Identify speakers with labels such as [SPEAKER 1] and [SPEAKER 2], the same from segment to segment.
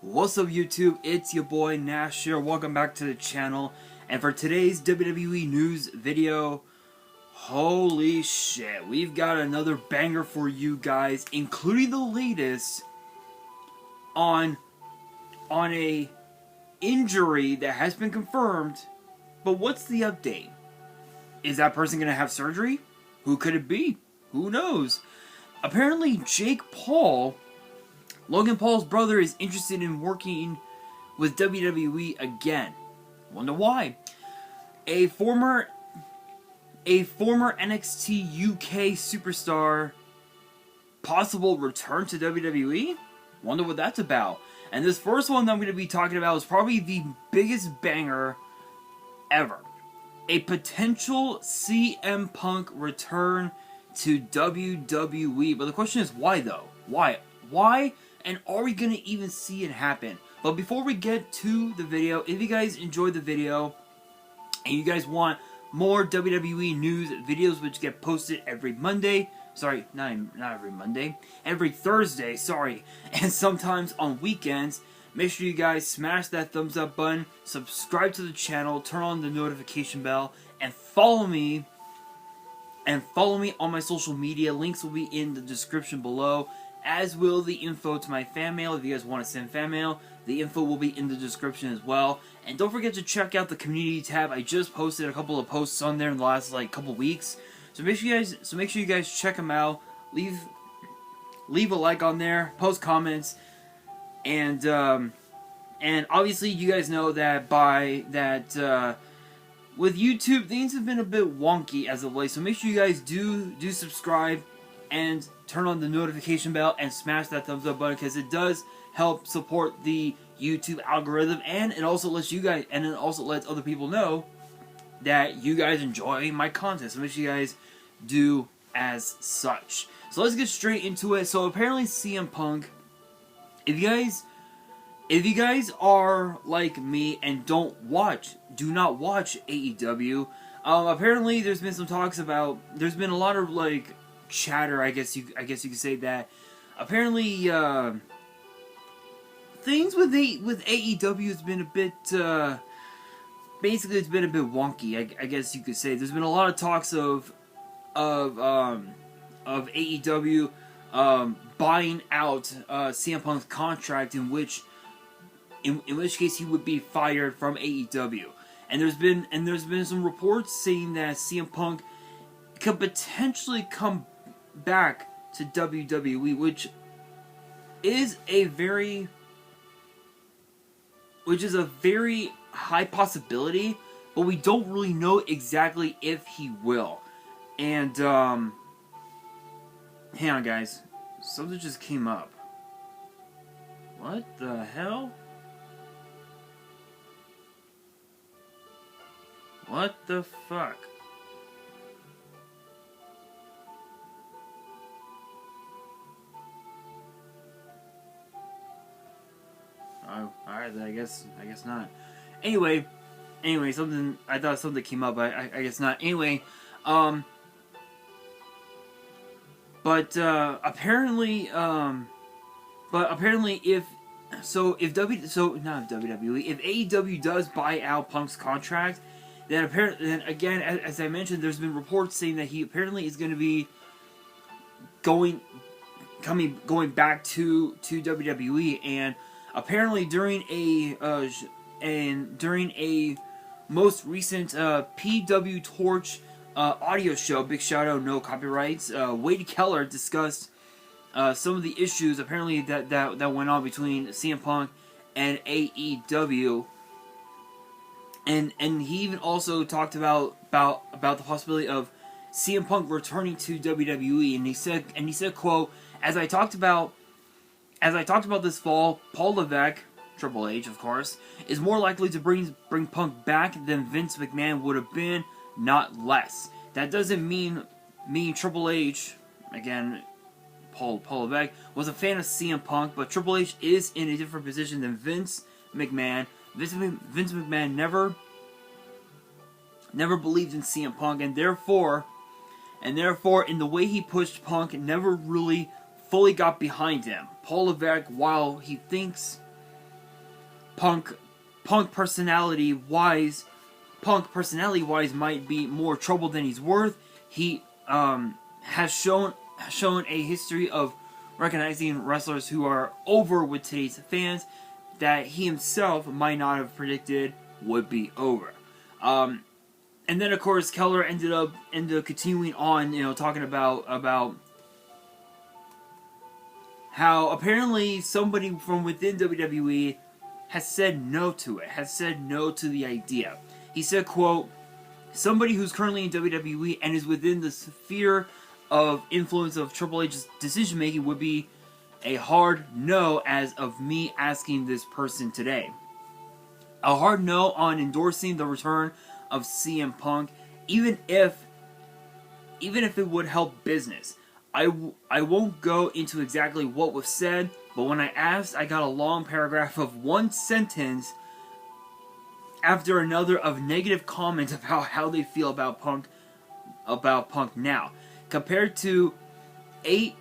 [SPEAKER 1] What's up YouTube, it's your boy Nash here, welcome back to the channel, and for today's WWE news video, holy shit, we've got another banger for you guys, including the latest on a injury that has been confirmed, but what's the update? Is that person going to have surgery? Who could it be? Who knows? Apparently Jake Paul, Logan Paul's brother, is interested in working with WWE again. Wonder why? A former NXT UK superstar possible return to WWE? Wonder what that's about. And this first one that I'm going to be talking about is probably the biggest banger ever. A potential CM Punk return to WWE. But the question is, why though? Why? Why? And are we going to even see it happen? But before we get to the video, if you guys enjoyed the video and you guys want more WWE news videos which get posted every Monday, sorry, not every Monday, every Thursday, sorry, and sometimes on weekends, make sure you guys smash that thumbs up button, subscribe to the channel, turn on the notification bell, and follow me on my social media. Links will be in the description below, as will the info to my fan mail. If you guys want to send fan mail, the info will be in the description as well. And don't forget to check out the community tab. I just posted a couple of posts on there in the last couple weeks, so make sure you guys check them out. Leave a like on there, post comments, and obviously you guys know that with YouTube things have been a bit wonky as of late. So make sure you guys do subscribe and turn on the notification bell and smash that thumbs up button, because it does help support the YouTube algorithm, and it also lets other people know that you guys enjoy my content. So make sure you guys do as such. So let's get straight into it. So apparently CM Punk, if you guys are like me and do not watch AEW, apparently there's been some talks about, there's been a lot of chatter, I guess you could say, that apparently things with AEW has been a bit basically it's been a bit wonky, I guess you could say. There's been a lot of talks of AEW buying out CM Punk's contract, in which case he would be fired from AEW. And there's been some reports saying that CM Punk could potentially come back to WWE, which is a very high possibility, but we don't really know exactly if he will. And hang on guys, something just came up. What the hell? What the fuck? Oh, alright, I guess not. Anyway, something, I thought something came up, I guess not. Anyway, apparently if AEW does buy out Punk's contract, then again, as I mentioned, there's been reports saying that he apparently is going to be going back to WWE, and apparently during a most recent PW Torch audio show, big shout out, no copyrights, Wade Keller discussed some of the issues apparently that went on between CM Punk and AEW, and he even also talked about the possibility of CM Punk returning to WWE, and he said, quote, as I talked about this fall, Paul Levesque, Triple H of course, is more likely to bring Punk back than Vince McMahon would have been, not less. That doesn't mean Triple H, again, Paul Levesque, was a fan of CM Punk, but Triple H is in a different position than Vince McMahon. Vince McMahon never believed in CM Punk, and therefore, in the way he pushed Punk, never really fully got behind him. Paul Levesque, while he thinks Punk personality wise might be more trouble than he's worth. He has shown a history of recognizing wrestlers who are over with today's fans that he himself might not have predicted would be over. And then of course Keller ended up continuing on, talking about how apparently somebody from within WWE has said no to it, has said no to the idea. He said, quote, "Somebody who's currently in WWE and is within the sphere of influence of Triple H's decision making would be a hard no as of me asking this person today. A hard no on endorsing the return of CM Punk, even if it would help business. I won't go into exactly what was said, but when I asked, I got a long paragraph of one sentence after another of negative comments about how they feel about Punk now. Compared to 8,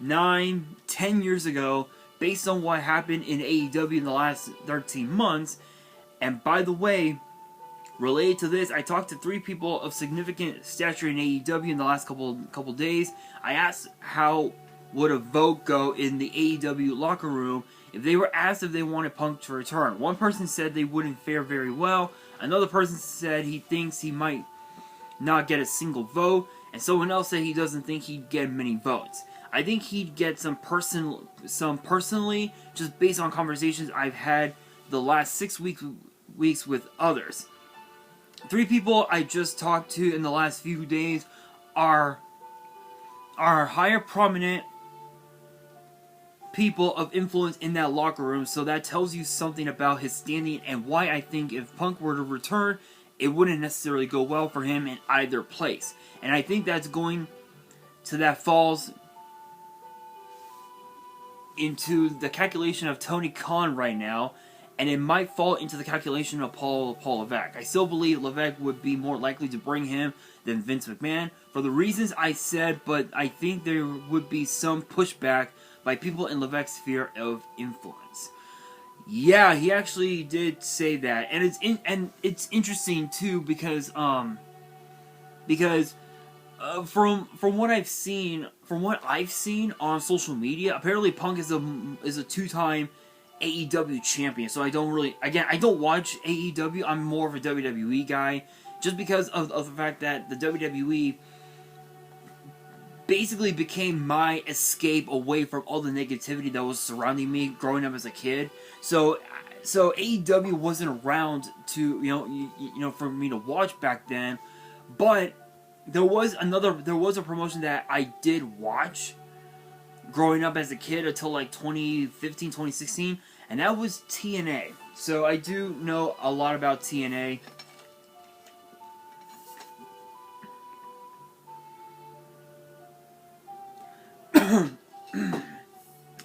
[SPEAKER 1] 9, 10 years ago, based on what happened in AEW in the last 13 months, and by the way, related to this, I talked to 3 people of significant stature in AEW in the last couple days. I asked how would a vote go in the AEW locker room if they were asked if they wanted Punk to return. One person said they wouldn't fare very well. Another person said he thinks he might not get a single vote. And someone else said he doesn't think he'd get many votes. I think he'd get some personally, just based on conversations I've had the last 6 weeks with others. 3 people I just talked to in the last few days are higher prominent people of influence in that locker room, so that tells you something about his standing and why I think if Punk were to return, it wouldn't necessarily go well for him in either place. And I think that falls into the calculation of Tony Khan right now, and it might fall into the calculation of Paul Levesque. I still believe Levesque would be more likely to bring him than Vince McMahon for the reasons I said, but I think there would be some pushback by people in Levesque's sphere of influence. Yeah, he actually did say that, and it's interesting too because from what I've seen on social media, apparently Punk is a 2-time AEW champion. So I don't watch AEW. I'm more of a WWE guy, just because of the fact that the WWE basically became my escape away from all the negativity that was surrounding me growing up as a kid. So AEW wasn't around to for me to watch back then, but there was a promotion that I did watch growing up as a kid until like 2015, 2016, and that was TNA. So I do know a lot about TNA.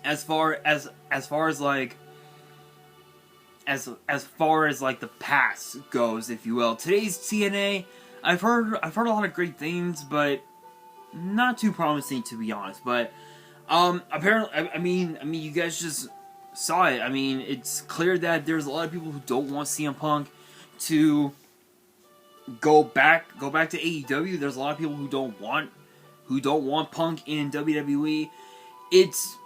[SPEAKER 1] as far as the past goes, if you will. Today's TNA, I've heard a lot of great things, but not too promising, to be honest. But apparently, I mean, you guys just saw it. I mean, it's clear that there's a lot of people who don't want CM Punk to go back to AEW. There's a lot of people who don't want Punk in WWE. It's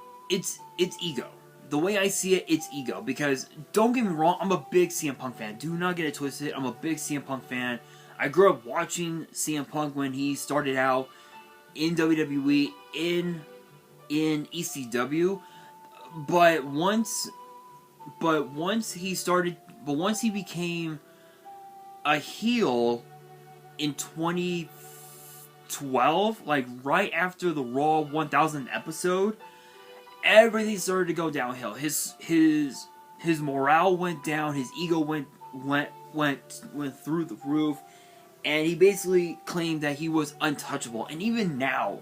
[SPEAKER 1] ego. The way I see it, it's ego. Because don't get me wrong, I'm a big CM Punk fan. Do not get it twisted. I'm a big CM Punk fan. I grew up watching CM Punk when he started out in WWE in ECW. But once he became a heel in 2012, like right after the Raw 1000 episode, everything started to go downhill. His morale went down. His ego went through the roof, and he basically claimed that he was untouchable. And even now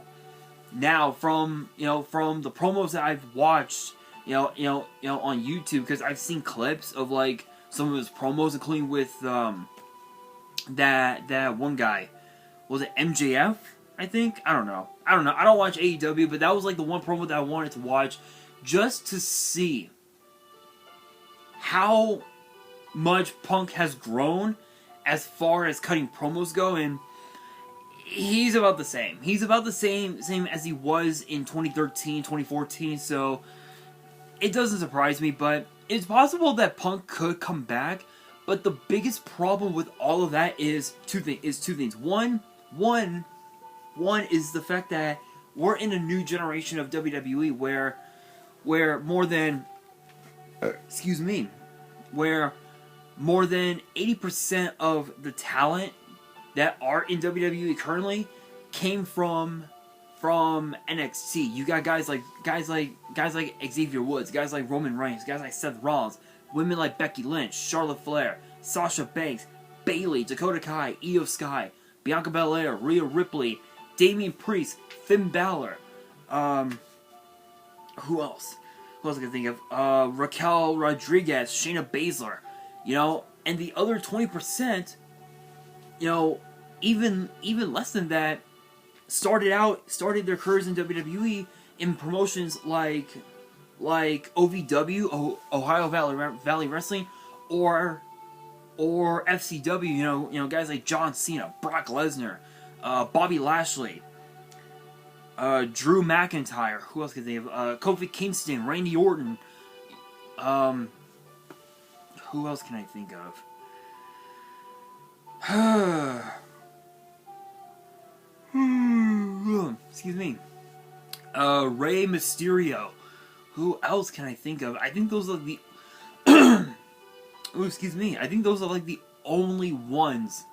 [SPEAKER 1] from the promos that I've watched, on YouTube, because I've seen clips of like some of his promos, including with that one guy. Was it MJF? I think? I don't know. I don't watch AEW, but that was like the one promo that I wanted to watch just to see how much Punk has grown as far as cutting promos go, and he's about the same. He's about the same as he was in 2013, 2014, so it doesn't surprise me, but it's possible that Punk could come back, but the biggest problem with all of that is two things. One is the fact that we're in a new generation of WWE where more than 80% of the talent that are in WWE currently came from NXT. You got guys like Xavier Woods, guys like Roman Reigns, guys like Seth Rollins, women like Becky Lynch, Charlotte Flair, Sasha Banks, Bayley, Dakota Kai, Io Sky, Bianca Belair, Rhea Ripley, Damian Priest, Finn Balor. Who else? Who else I can think of? Raquel Rodriguez, Shayna Baszler. And the other 20%, even less than that, started their careers in WWE in promotions like OVW, Ohio Valley Wrestling, or FCW. Guys like John Cena, Brock Lesnar, Bobby Lashley, Drew McIntyre. Who else could they have? Kofi Kingston, Randy Orton. Who else can I think of? Excuse me. Rey Mysterio. Who else can I think of? I think those are the... excuse me. I think those are like the only ones.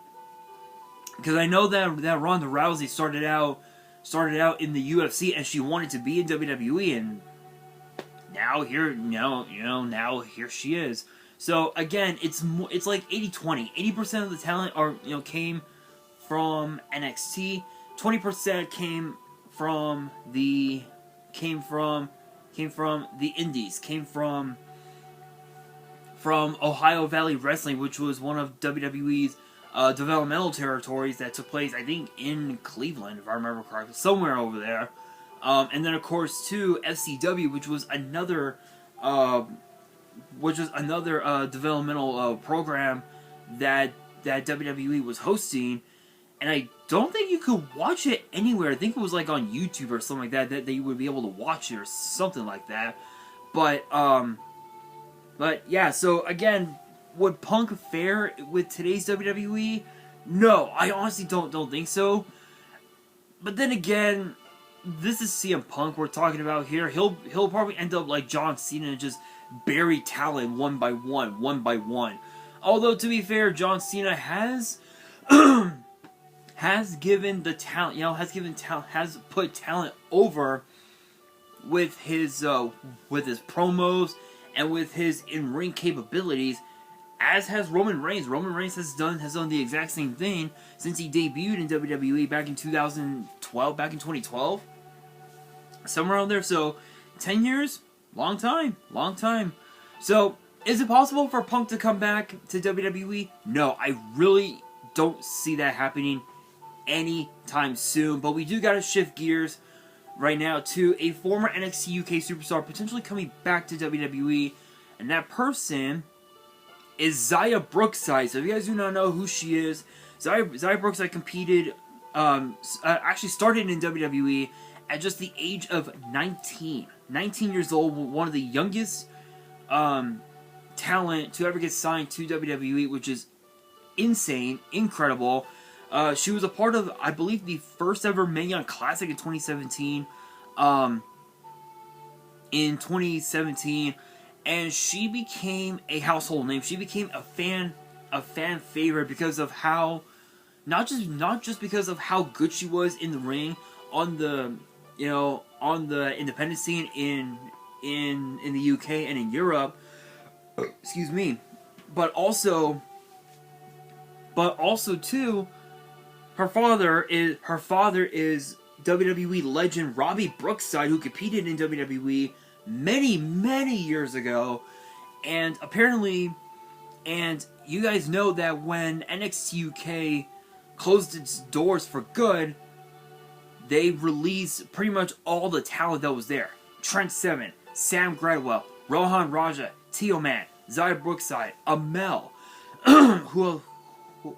[SPEAKER 1] Because I know that Ronda Rousey started out in the UFC and she wanted to be in WWE, and now here she is. So again, it's like 80-20. 80% of the talent came from NXT. 20% came from the Indies. Came from Ohio Valley Wrestling, which was one of WWE's developmental territories that took place, I think, in Cleveland, if I remember correctly, somewhere over there. And then, of course, too, FCW, which was another developmental program that WWE was hosting, and I don't think you could watch it anywhere. I think it was like on YouTube or something like that you would be able to watch it or something like that. But yeah. So again, would Punk fare with today's WWE? No, I honestly don't think so. But then again, this is CM Punk we're talking about here. He'll probably end up like John Cena and just bury talent one by one. Although, to be fair, John Cena has given the talent, has put talent over with his promos and with his in-ring capabilities, as has Roman Reigns. Roman Reigns has done the exact same thing since he debuted in WWE back in 2012, somewhere around there. So 10 years, long time. So is it possible for Punk to come back to WWE? No, I really don't see that happening anytime soon. But we do gotta shift gears right now to a former NXT UK superstar potentially coming back to WWE, and that person is Xia Brookside. So if you guys do not know who she is, Xia Brookside competed, actually started in WWE at just the age of 19. 19 years old, one of the youngest talent to ever get signed to WWE, which is insane, incredible. She was a part of, I believe, the first ever Mae Young Classic in 2017. And she became a household name. She became a fan favorite because of how, not just because of how good she was in the ring, on the independent scene in the UK and in Europe. Excuse me, but also too, her father is WWE legend Robbie Brookside, who competed in WWE many years ago, and apparently, and you guys know that when NXT UK closed its doors for good, they released pretty much all the talent that was there. Trent Seven, Sam Gradwell, Rohan Raja, Tio Man, Xia Brookside, Amel. who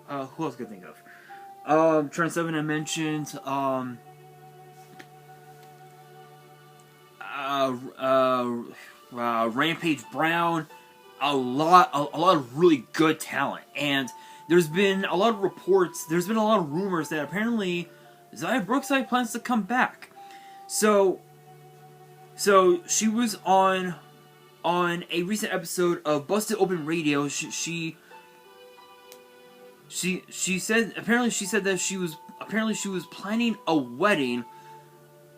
[SPEAKER 1] else could I think of? Trent Seven I mentioned. Rampage Brown. A lot of really good talent, and there's been a lot of reports. There's been a lot of rumors that apparently Xia Brookside plans to come back. So she was on a recent episode of Busted Open Radio. She said that she was planning a wedding,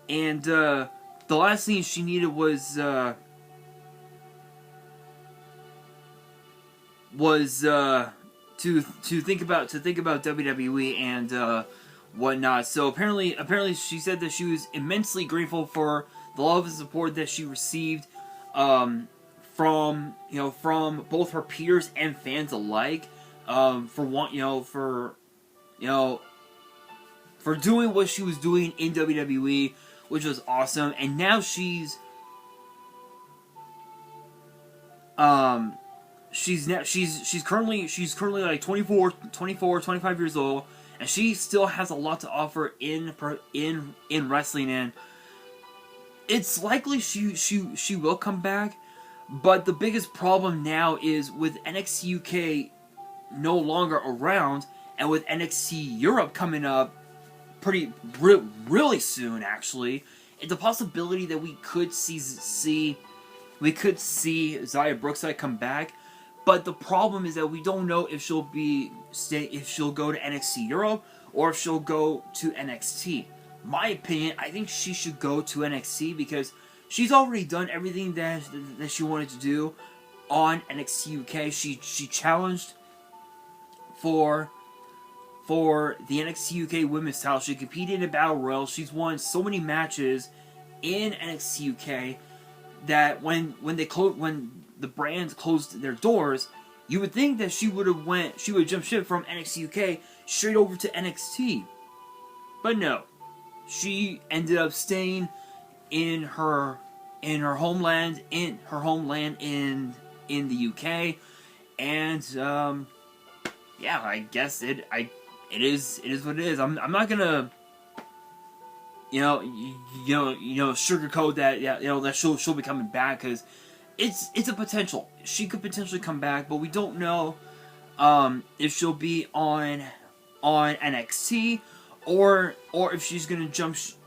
[SPEAKER 1] and the last thing she needed was to think about WWE and whatnot. So apparently she said that she was immensely grateful for the love and support that she received from both her peers and fans alike, for doing what she was doing in WWE, which was awesome. And now she's currently like 24, 25 years old, and she still has a lot to offer in wrestling, and it's likely she will come back. But the biggest problem now is with NXT UK no longer around, and with NXT Europe coming up really soon, actually, it's a possibility that we could see Xia Brookside come back. But the problem is that we don't know if she'll go to NXT Europe or if she'll go to NXT. My opinion, I think she should go to NXT because she's already done everything that she wanted to do on NXT UK. She challenged for the NXT UK Women's title. She competed in Battle Royal. She's won so many matches in NXT UK that when the brands closed their doors, you would think that she would jump ship from NXT UK straight over to NXT. But no. She ended up staying in her homeland in the UK, and yeah, I guess it is what it is. I'm not gonna sugarcoat that that she'll be coming back, because it's a potential. She could potentially come back, but we don't know if she'll be on NXT or if she's gonna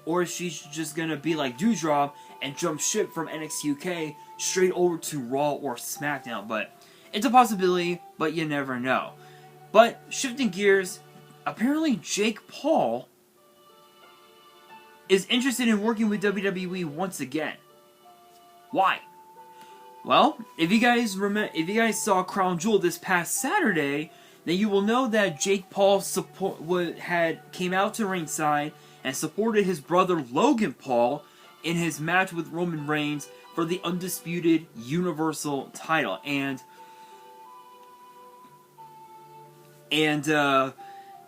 [SPEAKER 1] or if she's just gonna be like Dewdrop and jump ship from NXT UK straight over to Raw or SmackDown. But it's a possibility, but you never know. But shifting gears, apparently Jake Paul is interested in working with WWE once again. Why? Well, if you guys saw Crown Jewel this past Saturday, then you will know that Jake Paul came out to ringside and supported his brother Logan Paul in his match with Roman Reigns for the undisputed Universal title, and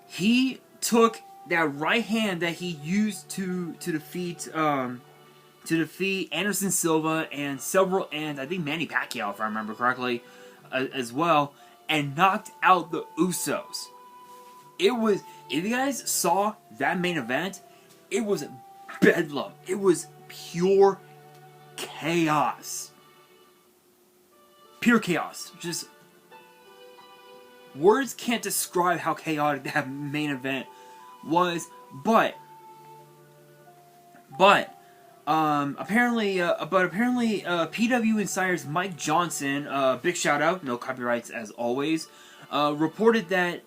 [SPEAKER 1] he took that right hand that he used to defeat Anderson Silva and I think Manny Pacquiao, if I remember correctly, as well, and knocked out the Usos. It was, if you guys saw that main event, it was bedlam. It was pure chaos. Pure chaos. Just words can't describe how chaotic that main event was. But apparently PW Insider's Mike Johnson, big shout out, no copyrights as always, reported that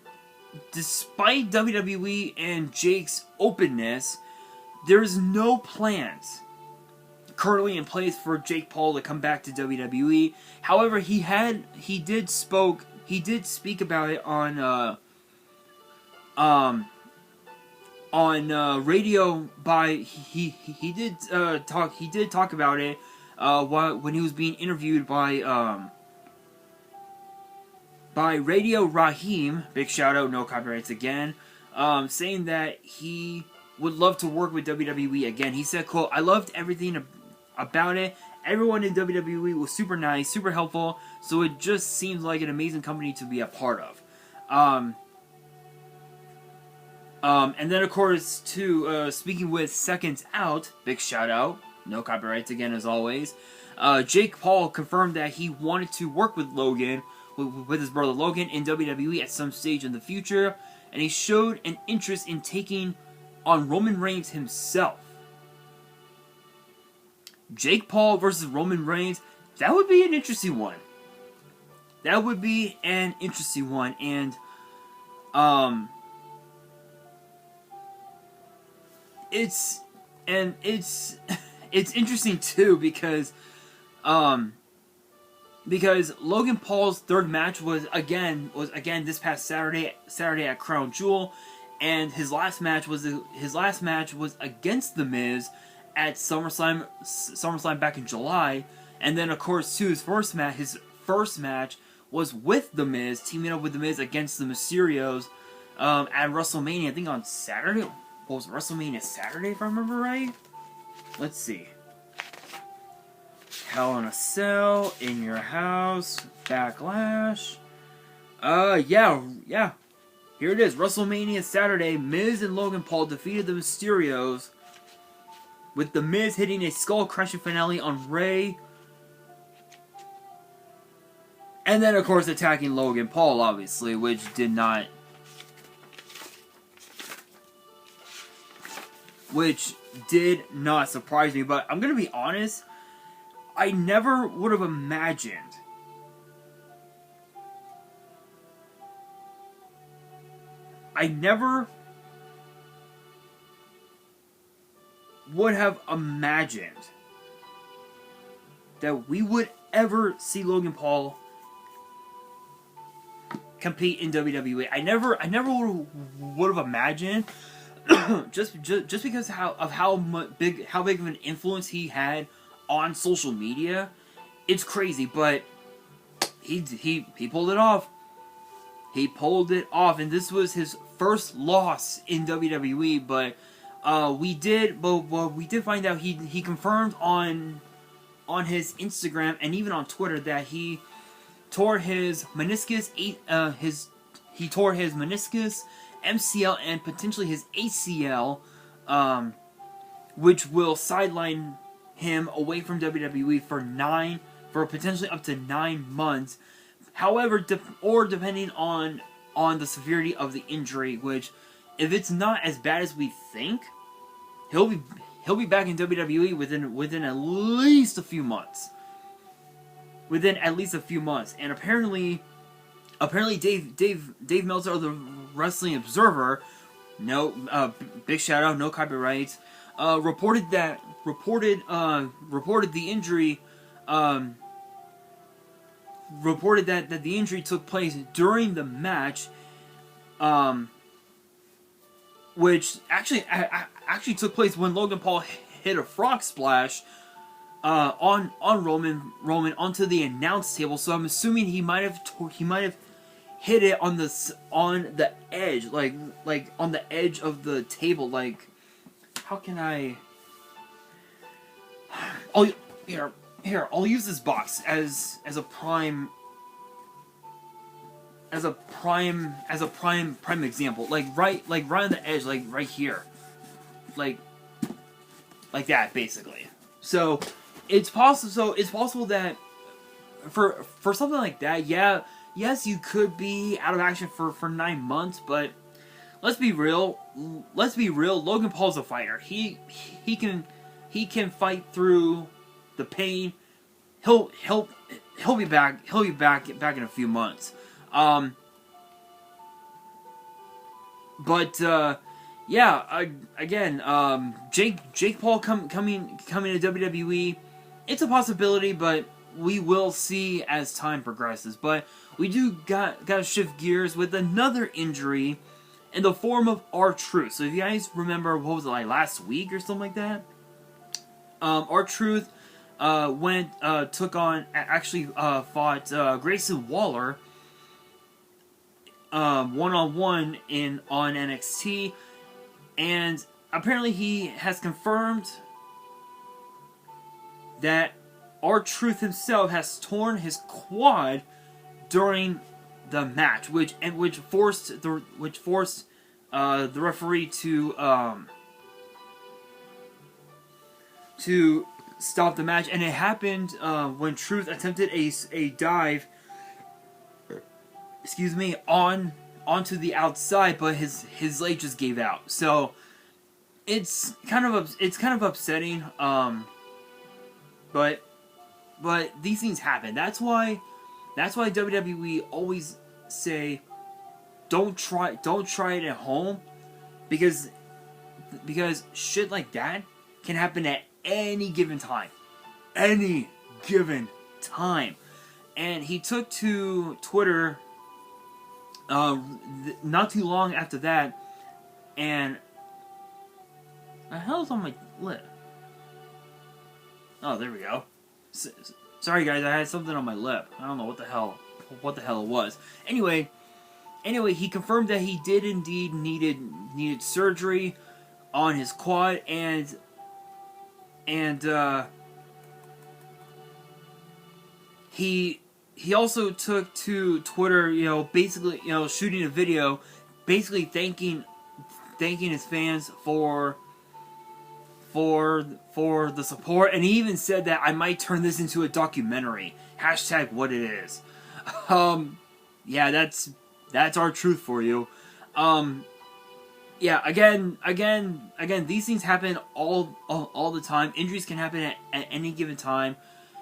[SPEAKER 1] despite WWE and Jake's openness, there's no plans currently in place for Jake Paul to come back to WWE. However, he did speak about it on radio. He did talk about it when he was being interviewed by Radio Raheem, big shout out, no copyrights again, saying that he would love to work with WWE again. He said, quote, "I loved everything about it, everyone in WWE was super nice, super helpful, so it just seems like an amazing company to be a part of. And then, of course, speaking with Seconds Out, big shout out, no copyrights again as always, Jake Paul confirmed that he wanted to work with Logan, with his brother Logan, in WWE at some stage in the future, and he showed an interest in taking on Roman Reigns himself. Jake Paul versus Roman Reigns, that would be an interesting one. That would be an interesting one, and it's interesting too because Logan Paul's third match was again this past Saturday at Crown Jewel, and his last match was against The Miz at SummerSlam back in July, and then of course too his first match was with The Miz, teaming up with The Miz against the Mysterios at WrestleMania, I think on Saturday. What was it, WrestleMania Saturday if I remember right? Let's see. Hell in a Cell, In Your House, Backlash. Yeah. Here it is, WrestleMania Saturday. Miz and Logan Paul defeated the Mysterios, with The Miz hitting a skull-crushing finale on Rey. And then, of course, attacking Logan Paul, obviously, which did not surprise me. But I'm going to be honest, I never would have imagined that we would ever see Logan Paul compete in WWE. I never would have imagined, just because how big of an influence he had on social media. It's crazy, but he pulled it off. He pulled it off, and this was his first loss in WWE. But we did find out he confirmed on his Instagram and even on Twitter that he tore his meniscus, MCL, and potentially his ACL, which will sideline him away from WWE for potentially up to 9 months. However, depending on the severity of the injury, which, if it's not as bad as we think, he'll be back in WWE within at least a few months. And apparently Dave Meltzer of the Wrestling Observer, big shout out, no copyrights, reported the injury. Reported that the injury took place during the match, which actually took place when Logan Paul hit a frog splash on Roman onto the announce table. So I'm assuming he might have hit it on the edge, like on the edge of the table. Like, how can I? Here, I'll use this box as a prime example. Like right on the edge, like right here, like that, basically. So it's possible that for something like that, yes, you could be out of action for 9 months, but let's be real. Logan Paul's a fighter. He can fight through the pain. He'll be back. He'll be back in a few months. Jake Paul coming to WWE, it's a possibility, but we will see as time progresses. But we do gotta shift gears with another injury in the form of R-Truth. So if you guys remember, what was it, like last week or something like that? R-Truth fought Grayson Waller one-on-one on NXT, and apparently he has confirmed that R-Truth himself has torn his quad during the match, which forced the referee to stop the match. And it happened when Truth attempted a dive, onto the outside, but his leg just gave out. So it's kind of upsetting. But these things happen. That's why WWE always say don't try it at home, because shit like that can happen at any given time. Any given time. And he took to Twitter not too long after that, and the hell's on my lip? Oh, there we go. Sorry guys, I had something on my lip. I don't know what the hell it was. Anyway, he confirmed that he did indeed needed surgery on his quad, and he also took to Twitter, basically, shooting a video, basically thanking his fans for the support, and he even said that I might turn this into a documentary. # what it is. Yeah, that's R-Truth for you. Yeah, again, these things happen all the time. Injuries can happen at any given time.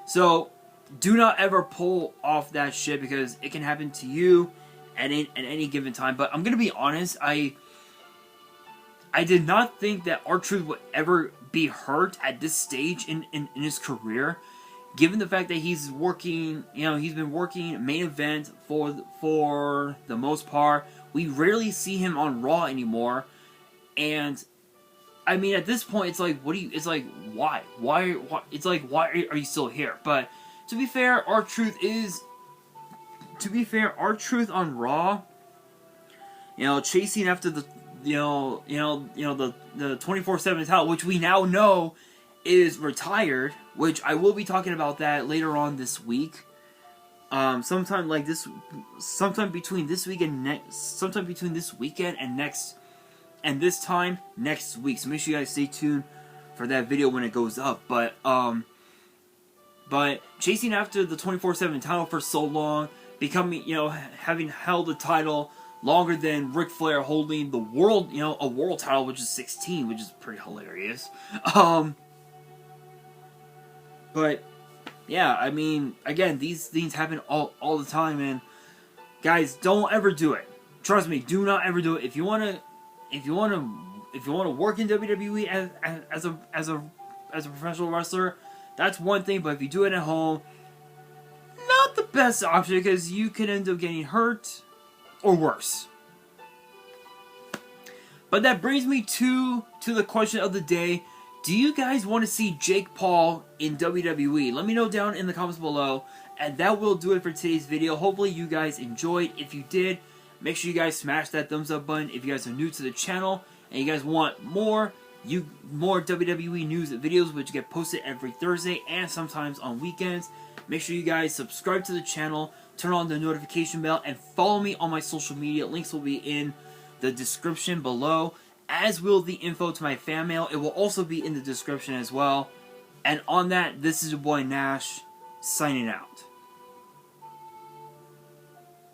[SPEAKER 1] So do not ever pull off that shit, because it can happen to you at any given time. But I'm gonna be honest, I did not think that R-Truth would ever be hurt at this stage in his career, given the fact that he's working, he's been working main event for the most part. We rarely see him on Raw anymore, and I mean, at this point, it's like, why? It's like, why are you still here? But to be fair, R-Truth on Raw, chasing after the the 24/7 title, which we now know is retired, which I will be talking about that later on this week. Sometime between this weekend and this time next week. So make sure you guys stay tuned for that video when it goes up. But chasing after the 24/7 title for so long, becoming, having held the title longer than Ric Flair holding the world, a world title, which is 16, which is pretty hilarious. But yeah, I mean, again, these things happen all the time, and guys, don't ever do it. Trust me, do not ever do it. If you wanna work in WWE as a professional wrestler, that's one thing. But if you do it at home, not the best option, because you could end up getting hurt or worse. But that brings me to the question of the day. Do you guys want to see Jake Paul in WWE? Let me know down in the comments below. And that will do it for today's video. Hopefully you guys enjoyed. If you did, make sure you guys smash that thumbs up button. If you guys are new to the channel and you guys want more WWE news videos, which get posted every Thursday and sometimes on weekends, make sure you guys subscribe to the channel, turn on the notification bell, and follow me on my social media. Links will be in the description below, as will the info to my fan mail. It will also be in the description as well. And on that, this is your boy Nash, signing out.